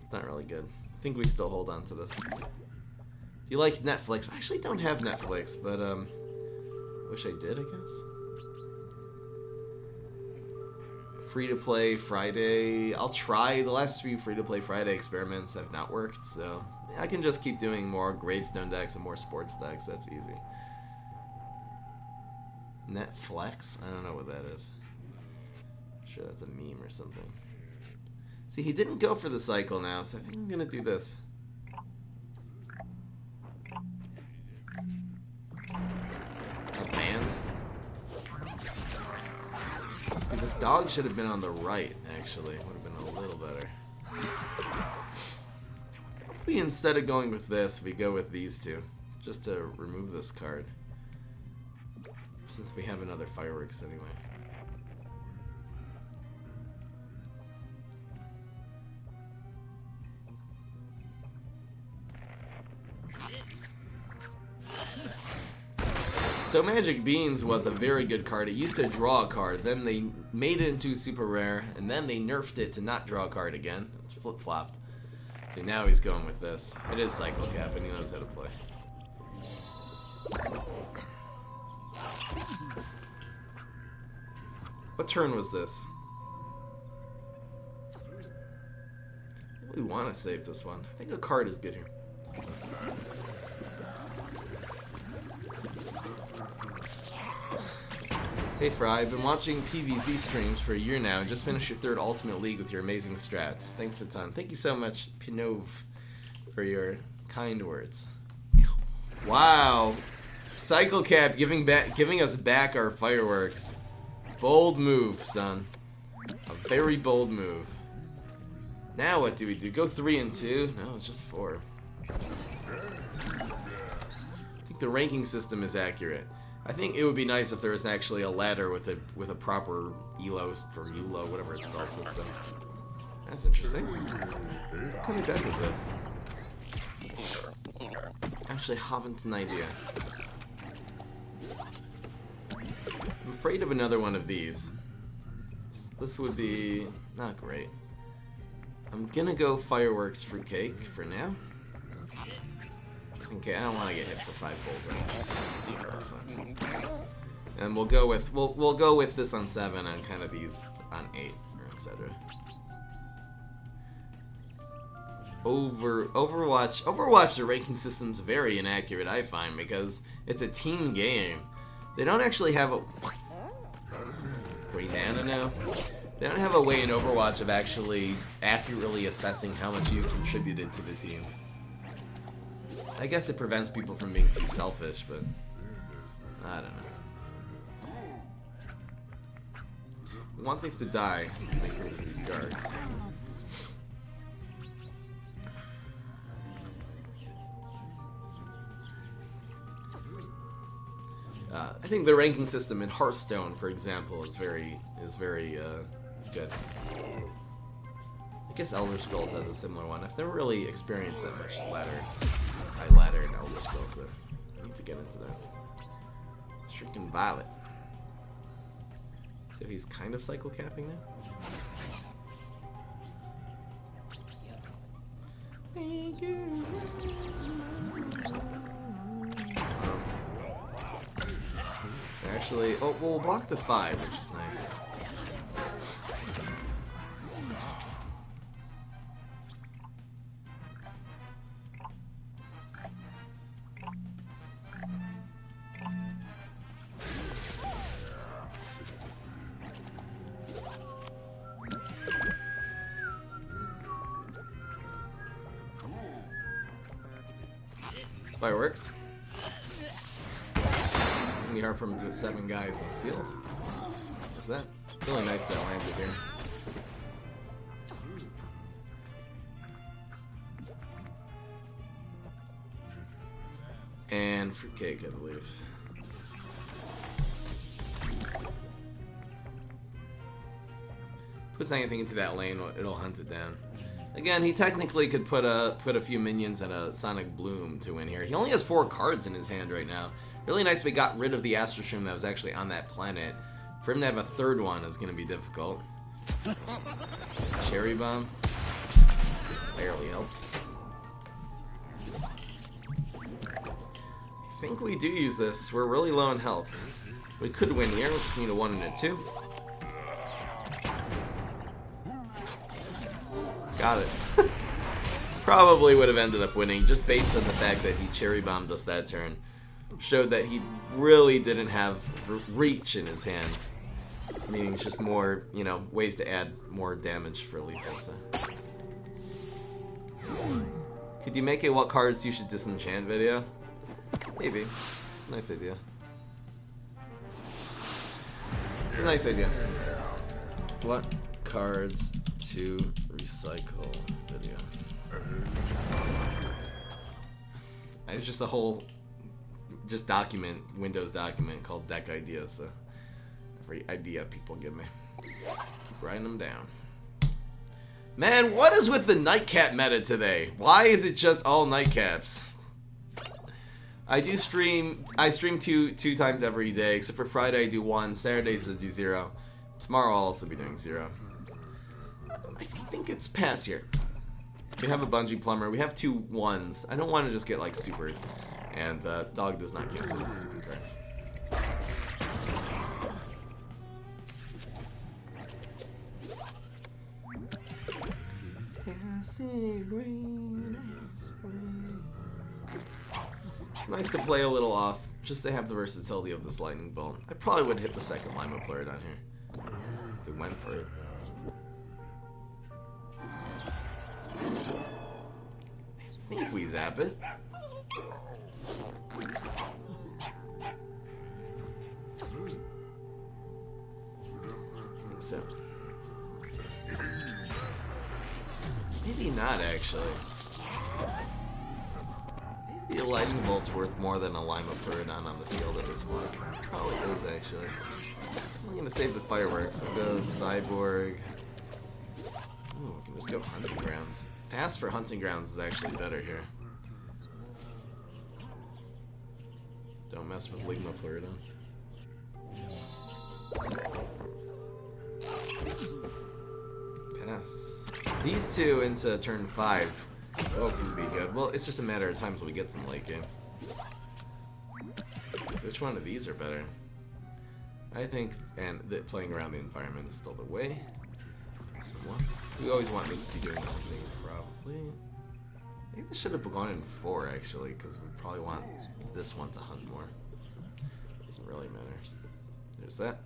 Speaker 1: It's not really good. I think we still hold on to this. Do you like Netflix? I actually don't have Netflix, but wish I did, I guess. Free-to-play Friday. I'll try. The last few free-to-play Friday experiments have not worked, so I can just keep doing more Gravestone decks and more sports decks. That's easy. Netflix? I don't know what that is. Sure, that's a meme or something. See, he didn't go for the cycle now, so I think I'm gonna do this. A band. See, this dog should have been on the right, actually. Would have been a little better. If we, instead of going with this, we go with these two, just to remove this card. Since we have another fireworks anyway. So Magic Beans was a very good card. It used to draw a card, then they made it into super rare, and then they nerfed it to not draw a card again. It's flip-flopped. See, now he's going with this. It is Cycle Cap, and he knows how to play. What turn was this? We want to save this one. I think a card is good here. Hey Fry, I've been watching PvZ streams for a year now and just finished your 3rd Ultimate League with your amazing strats. Thanks a ton. Thank you so much, Pinov, for your kind words. Wow. Cycle Cap giving us back our fireworks. Bold move, son. A very bold move. Now what do we do? Go 3 and 2? No, it's just 4. I think the ranking system is accurate. I think it would be nice if there was actually a ladder with a proper ELO or EULO, whatever it's called, system. That's interesting. What's coming back with this? Actually, haven't an idea. I'm afraid of another one of these. this would be not great. I'm gonna go fireworks fruitcake for now. Just in case, I don't want to get hit for 5 pulls. And we'll go with this on 7 and kind of these on 8, or etc. Overwatch, the ranking system's very inaccurate, I find, because it's a team game. They don't actually have a Green Nana now. They don't have a way in Overwatch of actually accurately assessing how much you contributed to the team. I guess it prevents people from being too selfish, but I don't know. We want things to die to make room for these guards. I think the ranking system in Hearthstone, for example, is very good. I guess Elder Scrolls has a similar one. I've never really experienced that much high ladder in Elder Scrolls, so I need to get into that. Shrieking Violet. So he's kind of cycle capping now. Thank you. Actually, oh, we'll block the 5, which is nice. Fireworks. It's gonna be hard for him to do 7 guys on the field. What's that? Really nice that landed here. And fruitcake, I believe. Puts anything into that lane, it'll hunt it down. Again, he technically could put a few minions and a Sonic Bloom to win here. He only has 4 cards in his hand right now. Really nice if he got rid of the Astro Shroom that was actually on that planet. For him to have a 3rd one is going to be difficult. Cherry Bomb. Barely helps. I think we do use this. We're really low on health. We could win here. We just need a 1 and a 2. Got it. Probably would have ended up winning just based on the fact that he cherry bombed us that turn. Showed that he really didn't have reach in his hand. Meaning it's just more, you know, ways to add more damage for lethal. So. Could you make a what cards you should disenchant video? Maybe. Nice idea. It's a nice idea. What cards to recycle video? It's just a whole Windows document called deck ideas, so every idea people give me, keep writing them down. Man, what is with the nightcap meta today? Why is it just all nightcaps? I stream 2 times every day, except for Friday I do 1, Saturdays I do 0. Tomorrow I'll also be doing 0. I think it's pass here. We have a Bungee Plumber. We have 2 1s. I don't want to just get like supered. And dog does not count as a stupid card. It's nice to play a little off, just to have the versatility of this lightning bolt. I probably would hit the second Lima Pleurodon here if we went for it. I think we zap it. So maybe not actually. Maybe a lightning bolt's worth more than a Lima Pleurodon on the field at this point. It probably is actually. I'm gonna save the fireworks. I'll go Cyborg. Ooh, we can just go Hunting Grounds. Pass for Hunting Grounds is actually better here. Don't mess with Ligma Pleurodon. Yes. These two into turn 5 both can be good. Well, it's just a matter of time till we get some late game. So which one of these are better? I think, and that playing around the environment is still the way. Someone. We always want this to be doing hunting, probably. Maybe this should have gone in 4 actually, because we probably want this one to hunt more. Doesn't really matter. There's that.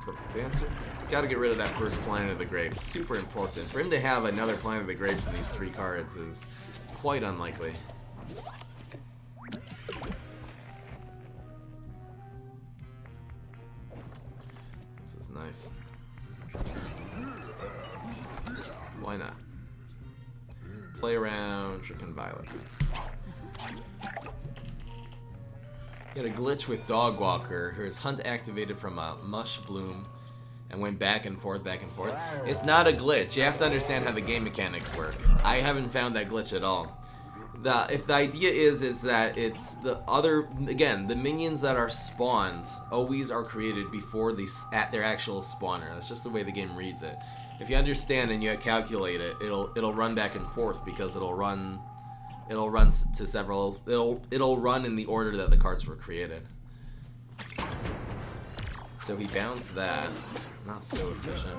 Speaker 1: Perfect answer. Gotta get rid of that first Planet of the Grapes. Super important. For him to have another Planet of the Grapes in these 3 cards is quite unlikely. This is nice. Why not? Play around, Trick and Violet. He had a glitch with Dog Walker. His hunt activated from a Mush Bloom and went back and forth, back and forth. It's not a glitch. You have to understand how the game mechanics work. I haven't found that glitch at all. If the idea is that it's the other, again, the minions that are spawned always are created before at their actual spawner. That's just the way the game reads it. If you understand and you calculate it, it'll run back and forth because it'll run to several. It'll run in the order that the cards were created. So he bounced that. Not so efficient.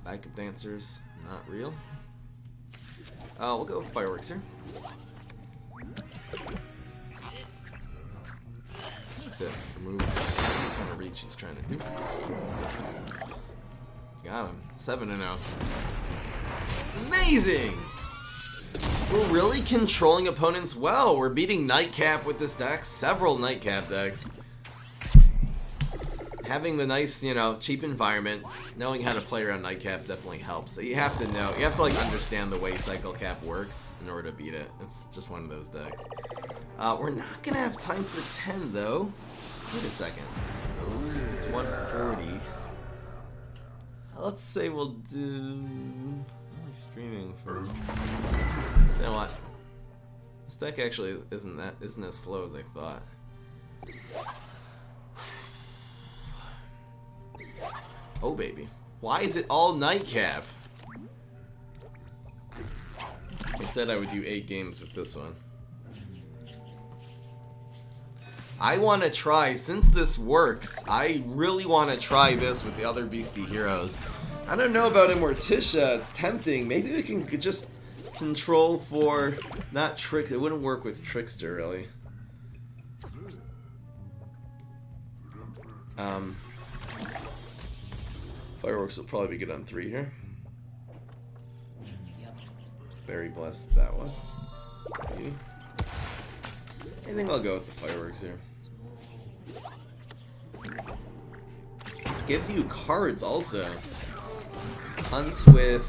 Speaker 1: Backup dancers, not real. We'll go with fireworks here. Just to remove what kind of reach he's trying to do. Got him. 7-0. Amazing! We're really controlling opponents well. We're beating Nightcap with this deck. Several Nightcap decks. Having the nice, cheap environment, knowing how to play around Nightcap definitely helps. So you have to know, understand the way Cycle Cap works in order to beat it. It's just one of those decks. We're not gonna have time for 10 though. Wait a second. It's 140. Let's say we'll do streaming for. You know what? This deck actually isn't as slow as I thought. Oh baby. Why is it all Nightcap? I said I would do 8 games with this one. I want to try, since this works, I really want to try this with the other Beastie Heroes. I don't know about Immorticia, it's tempting. Maybe we can just control for, not Trick, it wouldn't work with Trickster really. Fireworks will probably be good on 3 here. Very blessed that one. I think I'll go with the fireworks here. This gives you cards also. Hunts with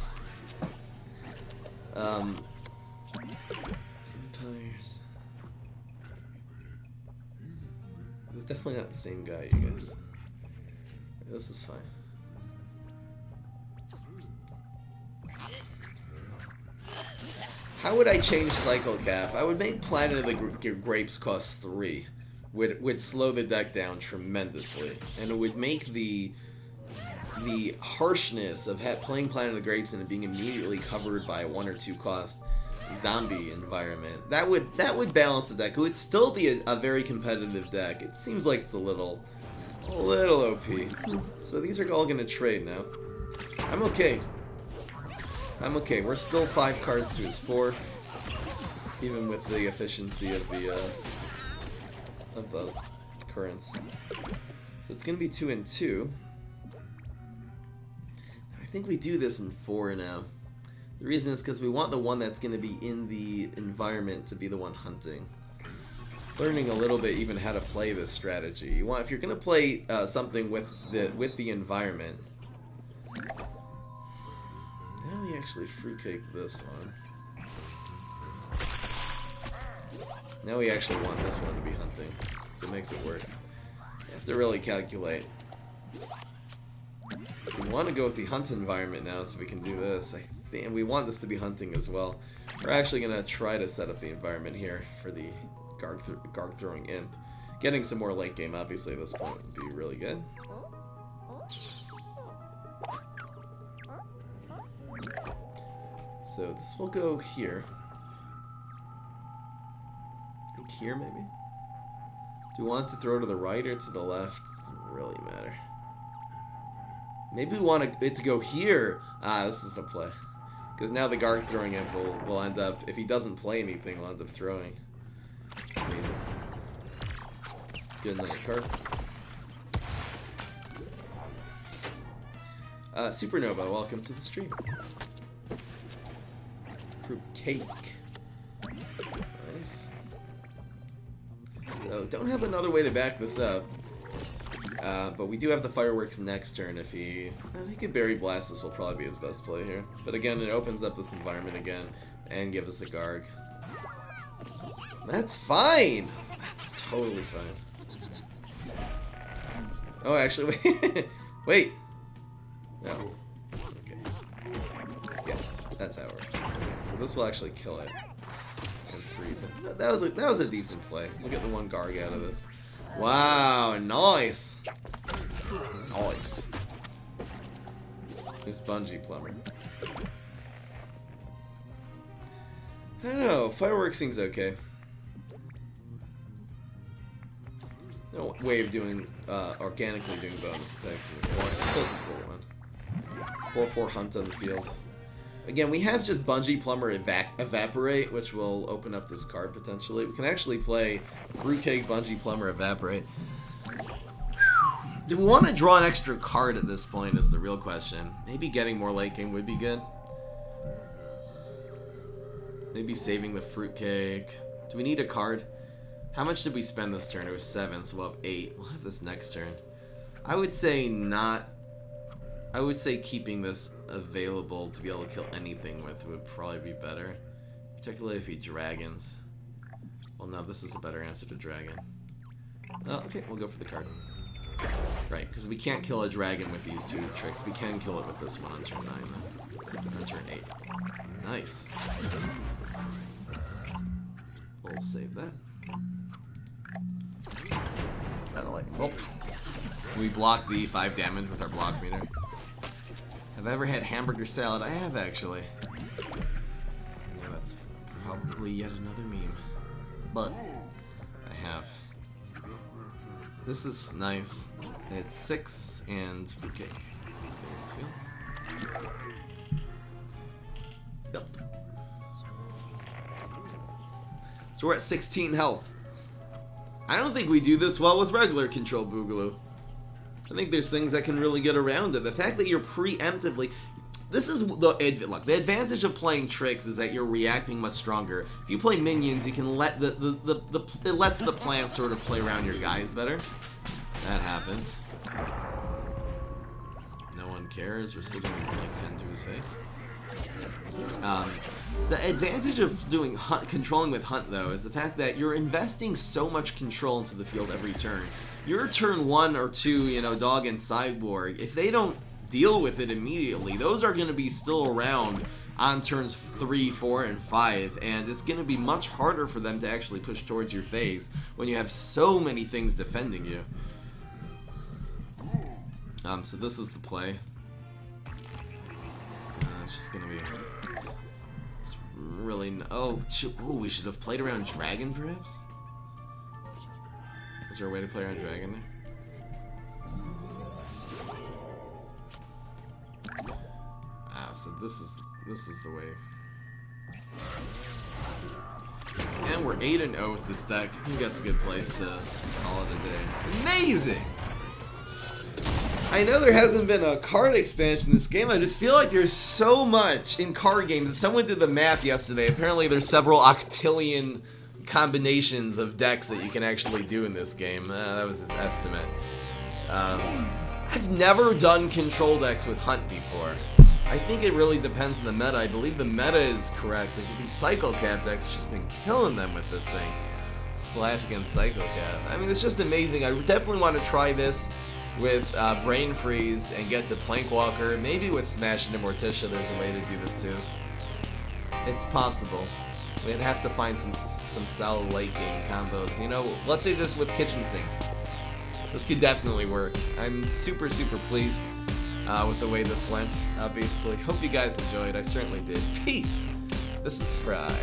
Speaker 1: Empires. This is definitely not the same guy, you guys. This is fine. How would I change Cycle Cap? I would make Planet of the Grapes cost 3. Would slow the deck down tremendously, and it would make the harshness of playing Planet of the Grapes and it being immediately covered by a 1 or 2 cost zombie environment. That would balance the deck. It would still be a very competitive deck. It seems like it's a little OP. So these are all gonna trade now. I'm okay. We're still 5 cards to his 4, even with the efficiency of the currents. So it's gonna be 2 and 2. I think we do this in 4 now. The reason is because we want the one that's gonna be in the environment to be the one hunting. Learning a little bit even how to play this strategy. You want, if you're gonna play something with the environment. Now we actually free kick this one. Now we actually want this one to be hunting, so it makes it worse. You have to really calculate. We want to go with the hunt environment now, so we can do this. I think, and we want this to be hunting as well. We're actually gonna try to set up the environment here for the Garg throwing imp, Getting some more late game, obviously, at this point would be really good. So this will go here. I think here, maybe? Do we want it to throw to the right or to the left? Doesn't really matter. Maybe we want it to go here. Ah, this is the play. Because now the guard throwing it will end up, if he doesn't play anything, will end up throwing. Amazing. Get another card. Supernova, welcome to the stream. Fruit cake. Nice. So, don't have another way to back this up. But we do have the fireworks next turn. If he could Berry Blast, this will probably be his best play here. But again, it opens up this environment again and gives us a Garg. That's fine! That's totally fine. Oh, actually, wait. Wait! No. Okay. Yeah, that's how it works. Okay, so this will actually kill it. And freeze it. That was a decent play. We'll get the one Garg out of this. Wow, nice! Nice. This Bungee Plumber. I don't know, fireworks seems okay. No way of doing, organically doing bonus attacks in this one. 4/4 Hunt on the field. Again, we have just Bungee Plumber Evaporate, which will open up this card potentially. We can actually play Fruitcake, Bungee Plumber, Evaporate. Do we want to draw an extra card at this point is the real question. Maybe getting more late game would be good. Maybe saving the Fruitcake. Do we need a card? How much did we spend this turn? It was 7, so we'll have 8. We'll have this next turn. I would say not... I would say keeping this available to be able to kill anything with would probably be better. Particularly if he dragons. Well, no, this is a better answer to dragon. Oh, okay, we'll go for the card. Right, because we can't kill a dragon with these two tricks. We can kill it with this one on turn 9, though. On turn 8. Nice. We'll save that. I don't like it. Oh. We block the 5 damage with our block meter. Have I ever had hamburger salad? I have, actually. Yeah, that's probably yet another meme. But I have. This is nice. It's 6 and fruitcake. Yep. So we're at 16 health. I don't think we do this well with regular control Boogaloo. I think there's things that can really get around it. The fact that you're preemptively... This is the advantage of playing tricks is that you're reacting much stronger. If you play minions, you can let it lets the plant sort of play around your guys better. That happened. No one cares. We're still doing like 10 to his face. The advantage of doing controlling with Hunt, though, is the fact that you're investing so much control into the field every turn. Your turn 1 or 2, you know, Dog and Cyborg, if they don't deal with it immediately, those are going to be still around on turns 3, 4, and 5, and it's going to be much harder for them to actually push towards your face when you have so many things defending you. So this is the play. It's just going to be... It's really... Oh, we should have played around Dragon, perhaps? Is there a way to play around Dragon there? So this is the way. And we're 8-0 with this deck. I think that's a good place to call it a day. Amazing! I know there hasn't been a card expansion in this game. I just feel like there's so much in card games. Someone did the math yesterday. Apparently there's several octillion combinations of decks that you can actually do in this game. That was his estimate. I've never done control decks with Hunt before. I think it really depends on the meta. I believe the meta is correct. These Psycho Cat decks have just been killing them with this thing. Splash against Psycho Cat. I mean, it's just amazing. I definitely want to try this with Brain Freeze and get to Plankwalker. Maybe with Smash into Morticia there's a way to do this too. It's possible. We'd have to find some some cell liking combos. You know, let's say just with kitchen sink. This could definitely work. I'm super pleased with the way this went, obviously. Hope you guys enjoyed. I certainly did. Peace! This is Fry.